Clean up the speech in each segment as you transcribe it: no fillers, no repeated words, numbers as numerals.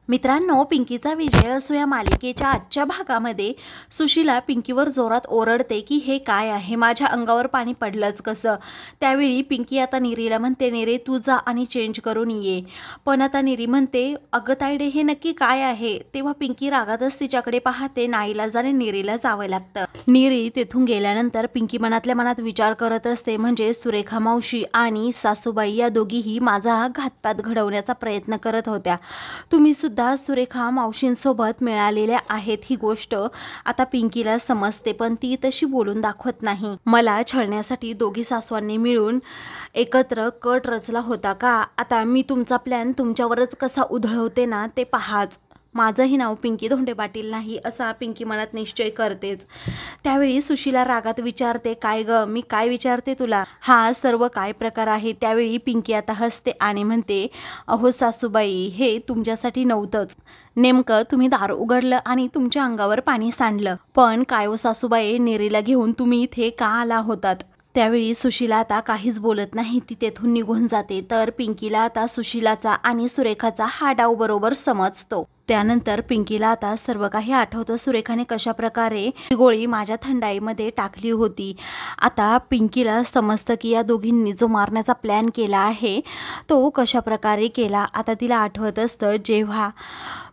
मित्रांनो, पिंकीचा विजय असो या मालिकेच्या आजच्या भागामध्ये सुशीला पिंकीवर जोरात ओरडते की हे काय आहे, माझ्या अंगावर पाणी पडलंच कसं. त्यावेळी पिंकी आता निरीला म्हणते, निरे तू जा आणि चेंज करून ये. पण आता निरी म्हणते, अगं तायडे हे नक्की काय आहे. तेव्हा पिंकी रागातच तिच्याकडे पाहते. नाईलाजाने निरीला जावं लागतं. निरी तेथून गेल्यानंतर पिंकी मनातल्या मनात विचार करत असते, म्हणजे सुरेखा मावशी आणि सासूबाई या दोघीही माझा घातपात घडवण्याचा प्रयत्न करत होत्या. तुम्ही सुद्धा सुरेखा मावशींसोबत मिळालेल्या आहेत. ही गोष्ट आता पिंकीला समजते, पण ती तशी बोलून दाखवत नाही. मला छळण्यासाठी दोघी सासवांनी मिळून एकत्र कट रचला होता का. आता मी तुमचा प्लॅन तुमच्यावरच कसा उधळवते ना ते पहाच. माझंही नाव पिंकी धोंडे पाटील नाही असा पिंकी मनात निश्चय करतेच. त्यावेळी सुशीला रागात विचारते, काय ग, मी काय विचारते तुला, हा सर्व काय प्रकार आहे. त्यावेळी पिंकी आता हसते आणि म्हणते, अहो सासूबाई, हे तुमच्यासाठी नव्हतंच. नेमकं तुम्ही दार उघडलं आणि तुमच्या अंगावर पाणी सांडलं. पण काय हो सासूबाई, निरीला घेऊन तुम्ही इथे का आला होतात. त्यावेळी सुशीला आता काहीच बोलत नाही. ती तेथून निघून जाते. तर पिंकीला आता सुशीलाचा आणि सुरेखाचा हा डाव बरोबर समजतो. त्यानंतर पिंकीला आता सर्व काही आठवतं. सुरेखाने कशा प्रकारे गोळी माझ्या थंडाईमध्ये टाकली होती. आता पिंकीला समजतं की या दोघींनी जो मारण्याचा प्लॅन केला आहे तो कशा प्रकारे केला. आता तिला आठवत असतं, जेव्हा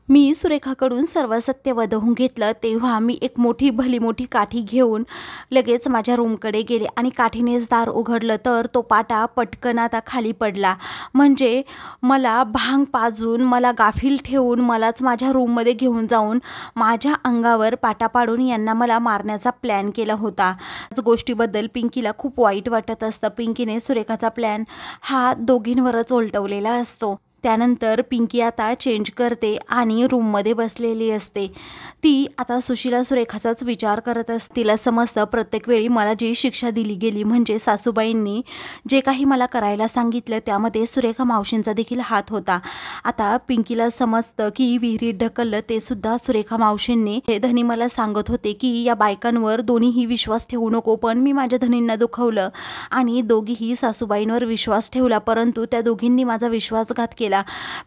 मी सुरेखाकडून सर्व सत्य वदवून घेतलं तेव्हा मी एक भली मोठी काठी घेऊन लगेच माझ्या रूमकडे गेले आणि काठीनेच दार उघडलं तर तो पाटा पटकन आता खाली पडला. म्हणजे मला भांग पाजून, मला गाफील ठेवून, मलाच माझ्या रूममध्ये घेऊन जाऊन माझ्या अंगावर पाटा पाडून यांना मला मारण्याचा प्लॅन केला होता. याच गोष्टीबद्दल पिंकीला खूप वाईट वाटत असतं. पिंकीने सुरेखाचा प्लॅन हा दोघींवरच उलटवलेला असतो. त्यानंतर पिंकी आता चेंज करते आणि रूममध्ये बसलेली असते. ती आता सुशीला सुरेखाचाच विचार करत असते. तिला समजतं, प्रत्येक वेळी मला जी शिक्षा दिली गेली, म्हणजे सासूबाईंनी जे काही मला करायला सांगितलं त्यामध्ये सुरेखा मावशींचा देखील हात होता. आता पिंकीला समजतं की विहिरीत ढकललं ते सुद्धा सुरेखा मावशींनी. धनी मला सांगत होते की या बायकांवर दोन्हीही विश्वास ठेवू नको, पण मी माझ्या धनींना दुखावलं आणि दोघीही सासूबाईंवर विश्वास ठेवला, परंतु त्या दोघींनी माझा विश्वासघात केला.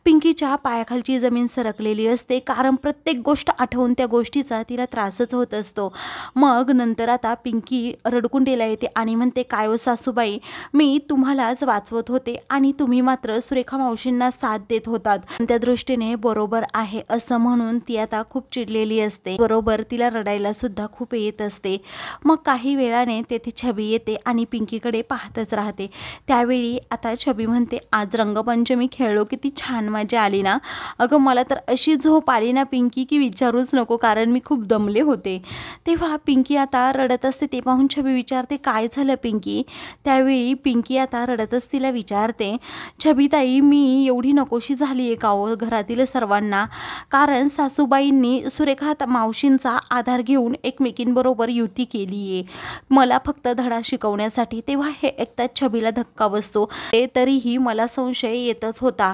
पिंकीच्या पायाखालची जमीन सरकलेली असते, कारण प्रत्येक गोष्ट आठवून त्या गोष्टीचा तिला त्रासच होत असतो. मग नंतर आता पिंकी रडकुंडीला येते आणि म्हणते, काय हो सासूबाई, मी तुम्हालाच वाचवत होते आणि तुम्ही मात्र सुरेखा मावशींना साथ देत होतात. त्या दृष्टीने बरोबर आहे असं म्हणून ती आता खूप चिडलेली असते. बरोबर तिला रडायला सुद्धा खूप येत असते. मग काही वेळाने तेथे छबी येते आणि पिंकीकडे पाहतच राहते. त्यावेळी आता छबी म्हणते, आज रंगपंचमी खेळलो, किती छान मजा आली ना. अगं मला तर अशी झोप आली ना पिंकी की विचारूच नको, कारण मी खूप दमले होते. तेव्हा पिंकी आता रडत असते. ते पाहून छबी विचारते, काय झालं पिंकी. त्यावेळी पिंकी आता रडतच तिला विचारते, छबीताई, मी एवढी नकोशी झाली आहे का हो घरातील सर्वांना, कारण सासूबाईंनी सुरेखा मावशींचा आधार घेऊन एकमेकींबरोबर युती केली आहे मला फक्त धडा शिकवण्यासाठी. तेव्हा हे ऐकताच छबीला धक्का बसतो. तरीही मला संशय येतच होता,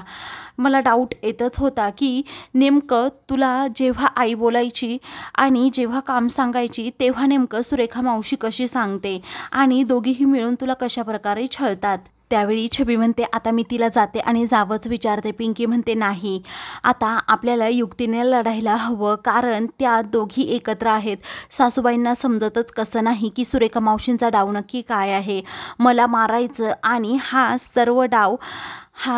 मला डाऊट येतच होता की नेमकं तुला जेव्हा आई बोलायची आणि जेव्हा काम सांगायची तेव्हा नेमकं सुरेखा मावशी कशी सांगते आणि दोघीही मिळून तुला कशा प्रकारे छळतात. त्यावेळी छबी म्हणते, आता मी तिला जाते आणि जावंच विचारते. पिंकी म्हणते, नाही, आता आपल्याला युक्तीने लढायला हवं, कारण त्या दोघी एकत्र आहेत. सासूबाईंना समजतच कसं नाही की सुरेखा मावशींचा डाव नक्की काय आहे. मला मारायचं आणि हा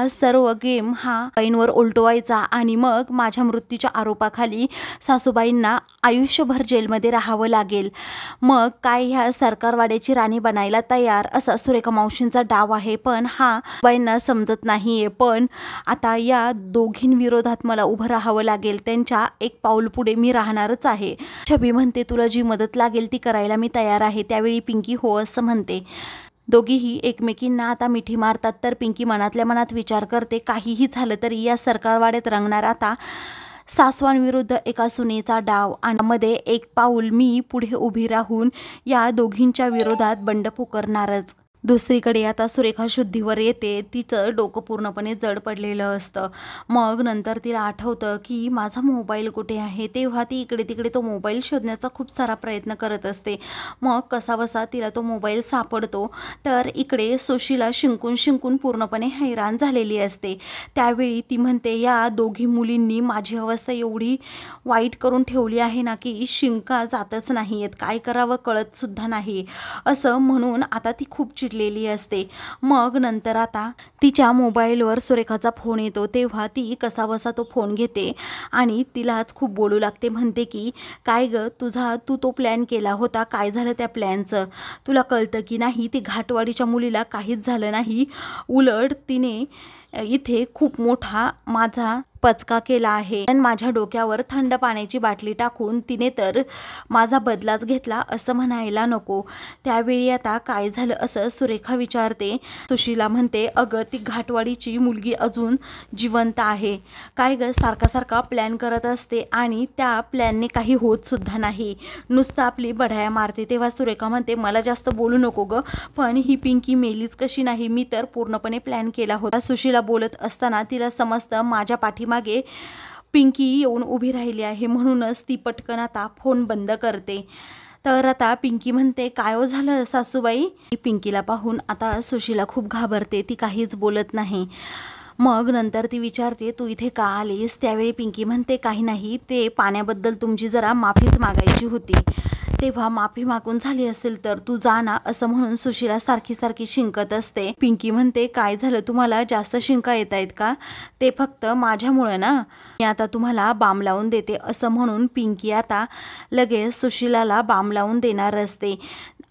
सर्व गेम बाईंवर उलटवायचा आणि मग माझ्या मृत्यूच्या आरोपाखाली सासूबाईंना आयुष्यभर जेलमध्ये राहावं लागेल. मग काय ह्या सरकारवाड्याची राणी बनायला तयार, असा सुरेखा मावशींचा डाव आहे. पण हा बाईंना समजत नाहीये. पण आता या दोघींविरोधात मला उभं राहावं लागेल. त्यांच्या एक पाऊल पुढे मी राहणारच आहे. छबी म्हणते, तुला जी मदत लागेल ती करायला मी तयार आहे. त्यावेळी पिंकी हो असं म्हणते. दोघीही एकमेकींना आता मिठी मारतात. तर पिंकी मनातल्या मनात विचार करते, काहीही झालं तरी या सरकारवाड्यात रंगणार आता सासवांविरुद्ध एका सुनेचा डाव आणि मध्ये एक पाऊल मी पुढे उभी राहून या दोघींच्या विरोधात बंड पुकारणारच. दुसरीकडे आता सुरेखा शुद्धीवर येते. तिचं डोकं पूर्णपणे जड पडलेलं असतं. मग नंतर तिला आठवतं की माझा मोबाईल कुठे आहे. तेव्हा ती इकडे तिकडे तो मोबाईल शोधण्याचा खूप सारा प्रयत्न करत असते. मग कसाबसा तिला तो मोबाईल सापडतो. तर इकडे सुशीला शिंकून शिंकून पूर्णपणे हैराण झालेली असते. त्यावेळी ती म्हणते, या दोघी मुलींनी माझी अवस्था एवढी वाईट करून ठेवली आहे ना की शिंका जातच नाही आहेत, काय करावं कळत सुद्धा नाही असं म्हणून आता ती खूप चिडलेली असते. मग नंतर आता तिच्या मोबाईलवर सुरेखाचा फोन येतो. तेव्हा ती कसाबसा तो फोन घेते आणि तिलाच खूप बोलू लागते. म्हणते की काय ग, तू तो प्लॅन केला होता, काय झालं त्या प्लॅनचं? तुला कळतं की नाही? ती घाटवाडीच्या मुलीला काहीच झालं नाही, उलट तिने इथे खूप मोठा माझा पचका केला आहे आणि माझ्या डोक्यावर थंड पाण्याची बाटली टाकून तिने तर माझा बदलाच घेतला असं म्हणायला नको. त्यावेळी आता काय झालं असं सुरेखा विचारते. सुशीला म्हणते, अगं ती घाटवाडीची मुलगी अजून जिवंत आहे. काय ग, सारखा सारखा प्लॅन करत असते आणि त्या प्लॅनने काही होत सुद्धा नाही, नुसतं आपली बढाया मारते. तेव्हा सुरेखा म्हणते, मला जास्त बोलू नको ग, पण ही पिंकी मेलीच कशी नाही, मी तर पूर्णपणे प्लॅन केला होता. सुशीला बोलत असताना तिला समजतं माझ्या पाठीमागे पिंकी येऊन उभी राहिली आहे, म्हणूनच ती पटकन आता फोन बंद करते. तर आता पिंकी म्हणते, काय हो झालं सासूबाई? पिंकीला पाहून आता सुशीला खूप घाबरते, ती काहीच बोलत नाही. मग नंतर ती विचारते, तू इथे का आलीस? त्यावेळी पिंकी म्हणते, काही नाही, ते पाण्याबद्दल तुमची जरा माफीच मागायची होती. तेव्हा माफी मागून झाली असेल तर तू जा ना, असं म्हणून सुशीला सारखी सारखी शिंकत असते. पिंकी म्हणते, काय झालं, तुम्हाला जास्त शिंका येत आहेत का? ते फक्त माझ्यामुळे ना, मी आता तुम्हाला बाम लावून देते, असं म्हणून पिंकी आता लगेच सुशीलाला बाम लावून देणार असते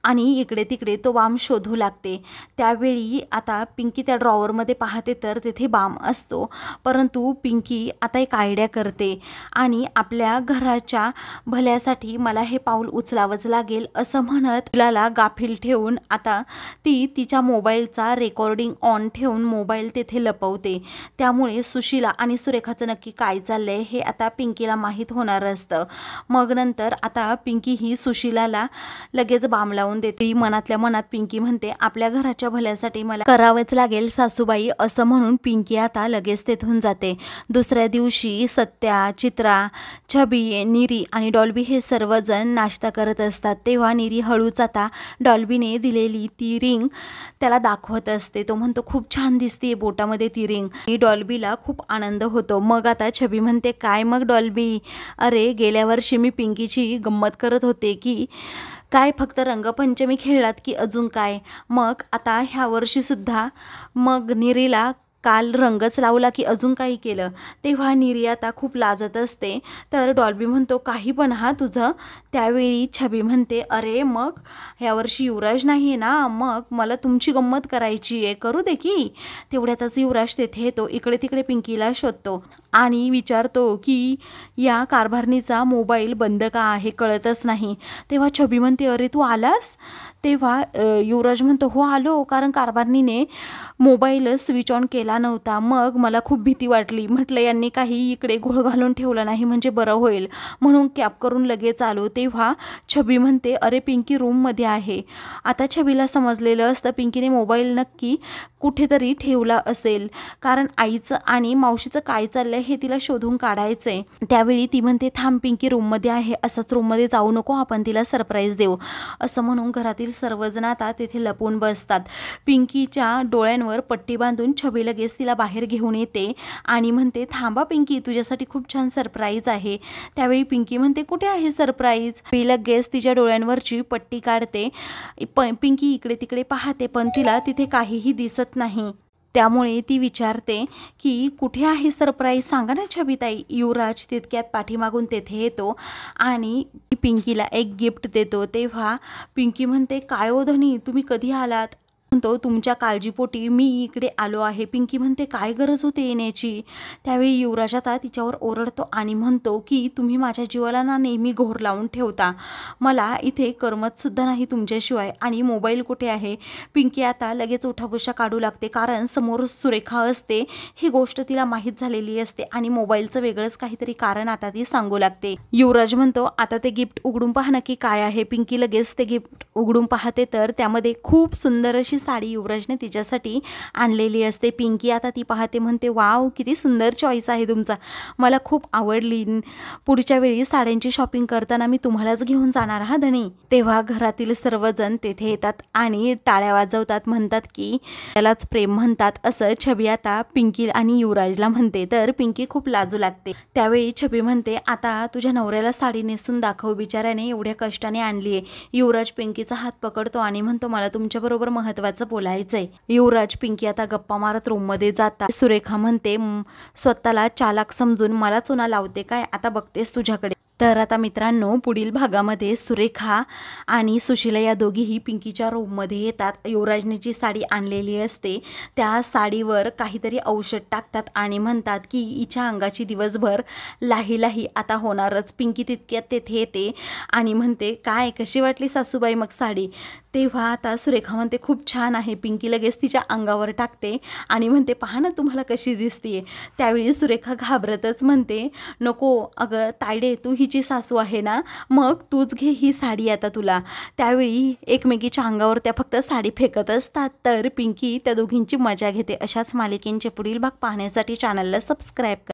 आणि इकडे तिकडे तो बाम शोधू लागते. त्यावेळी आता पिंकी त्या ड्रॉवरमध्ये पाहते तर तिथे बाम असतो. परंतु पिंकी आता एक आयडिया करते आणि आपल्या घराच्या भल्यासाठी मला हे पाऊल उचलावंच लागेल असं म्हणत तिला गाफील ठेवून आता ती तिच्या मोबाईलचा रेकॉर्डिंग ऑन ठेवून मोबाईल तेथे लपवते. त्यामुळे सुशीला आणि सुरेखाचं नक्की काय चाललंय हे आता पिंकीला माहीत होणार असतं. मग नंतर आता पिंकी ही सुशीलाला लगेच बाम लावून देते. मनातल्या मनात पिंकी म्हणते, आपल्या घराच्या भल्यासाठी मला करावंच लागेल सासूबाई, असं म्हणून पिंकी आता लगेच तेथून जाते. दुसऱ्या दिवशी सत्या, चित्रा, छबी, निरी आणि डॉल्बी हे सर्वजण नाश्ता करत असतात. तेव्हा निरी हळूच आता डॉल्बीने दिलेली ती रिंग त्याला दाखवत असते. तो म्हणतो, खूप छान दिसते बोटामध्ये ती रिंग. डॉल्बीला खूप आनंद होतो. मग आता छबी म्हणते, काय मग डॉल्बी, अरे गेल्या वर्षी मी पिंकीची गंमत करत होते की काय, फक्त रंगपंचमी खेळलात की अजून काय? मग आता ह्या वर्षी सुद्धा मग निरीला काल रंगच लावला की अजून काही केलं? तेव्हा निरी आता खूप लाजत असते. तर डॉल्बी म्हणतो, काही पण हा तुझं. त्यावेळी छबी म्हणते, अरे मग यावर्षी युवराज नाही आहे ना, मग मला तुमची गंमत करायची आहे, करू दे की. तेवढ्यातच युवराज तेथे येतो. इकडे तिकडे पिंकीला शोधतो आणि विचारतो की या कारभारणीचा मोबाईल बंद का आहे, कळतच नाही. तेव्हा छबी म्हणते, अरे तू आलास? तेव्हा युवराज म्हणतो, हो आलो, कारण कारभारणीने मोबाईल स्विच ऑन केला नव्हता. मग मला खूप भीती वाटली, म्हटलं यांनी काही इकडे घोळ घालून ठेवला नाही म्हणजे बरं होईल, म्हणून कॅप करून लगेच आलो. तेव्हा छबी म्हणते, अरे पिंकी रूममध्ये आहे. आता छबीला समजलेलं असतं पिंकीने मोबाईल नक्की कुठेतरी ठेवला असेल, कारण आईचं आणि मावशीचं काय चाललंय हे तिला शोधून काढायचंय. त्यावेळी ती म्हणते, थांब पिंकी रूममध्ये आहे, असंच रूममध्ये जाऊ नको, आपण तिला सरप्राईज देऊ, असं म्हणून घरातील सर्वजण आता तेथे लपून बसतात. पिंकीच्या डोळ्यांवर पट्टी बांधून छबी लगेच तिला बाहेर घेऊन येते आणि म्हणते, थांबा पिंकी, तुझ्यासाठी खूप छान सरप्राईज आहे. त्यावेळी पिंकी म्हणते, कुठे आहे सरप्राईज? मी लगेच तिच्या डोळ्यांवरची पट्टी काढते. पिंकी इकडे तिकडे पाहते पण तिला तिथे काहीही दिसत नाही. त्यामुळे ती विचारते की कुठे आहे सरप्राईज, सांगा ना छबीताई. युवराज तितक्यात पाठीमागून तेथे येतो आणि पिंकीला एक गिफ्ट देतो. तेव्हा पिंकी म्हणते, काय ओ धनी, तुम्ही कधी आलात? म्हणतो, तुमच्या काळजीपोटी मी इकडे आलो आहे. पिंकी म्हणते, काय गरज होते येण्याची? त्यावेळी युवराज आता तिच्यावर ओरडतो आणि म्हणतो की तुम्ही माझ्या जीवाला ना नेहमी घोर लावून ठेवता, मला इथे करमत सुद्धा नाही तुमच्याशिवाय. आणि मोबाईल कुठे आहे? पिंकी आता लगेच उठाबुशा काढू लागते, कारण समोर सुरेखा असते, ही गोष्ट तिला माहीत झालेली असते आणि मोबाईलचं वेगळंच काहीतरी कारण आता ती सांगू लागते. युवराज म्हणतो, आता ते गिफ्ट उघडून पहा नक्की काय आहे. पिंकी लगेच ते गिफ्ट उघडून पाहते तर त्यामध्ये खूप सुंदर अशी साडी युवराजने तिच्यासाठी आणलेली असते. पिंकी आता ती पाहते, म्हणते वाव किती सुंदर चॉईस आहे तुमचा, मला खूप आवडली. पुढच्या वेळी साड्यांची शॉपिंग करताना मी तुम्हालाच घेऊन जाणार हा धनी. तेव्हा घरातील सर्वजण तेथे येतात आणि टाळ्या वाजवतात, म्हणतात की त्यालाच प्रेम म्हणतात असं छबी आता पिंकी आणि युवराजला म्हणते. तर पिंकी खूप लाजू लागते. त्यावेळी छबी म्हणते आता तुझ्या नवऱ्याला साडी नेसून दाखव, बिचाऱ्याने एवढ्या कष्टाने आणली आहे. युवराज पिंकीचा हात पकडतो आणि म्हणतो मला तुमच्याबरोबर महत्त्वाचं बोलायचंय. युवराज पिंकी आता गप्पा मारत रूममध्ये जातात. सुरेखा म्हणते स्वतःला चालाक समजून मला चुना लावते काय, आता बघतेस तुझ्याकडे. तर आता मित्रांनो पुढील भागामध्ये सुरेखा आणि सुशीला या दोघीही पिंकीच्या रूममध्ये येतात. युवराजने जी साडी आणलेली असते त्या साडीवर काहीतरी औषध टाकतात आणि म्हणतात की हिच्या अंगाची दिवसभर लाही लाही आता होणारच. पिंकी तितक्यात तेथे येते आणि म्हणते काय कशी वाटली सासूबाई मग साडी. तेव्हा आता सुरेखा म्हणते खूप छान आहे. पिंकी लगेच तिच्या अंगावर टाकते आणि म्हणते पहा ना तुम्हाला कशी दिसतीये. त्यावेळी सुरेखा घाबरतच म्हणते नको अगं तायडे, तू हिची सासू आहे ना, मग तूच घे ही साडी आता तुला. त्यावेळी एकमेकीच्या अंगावर त्या फक्त साडी फेकत असतात. तर पिंकी त्या दोघींची मजा घेते. अशाच मालिकेंचे पुढील भाग पाहण्यासाठी चॅनलला सबस्क्राईब करा.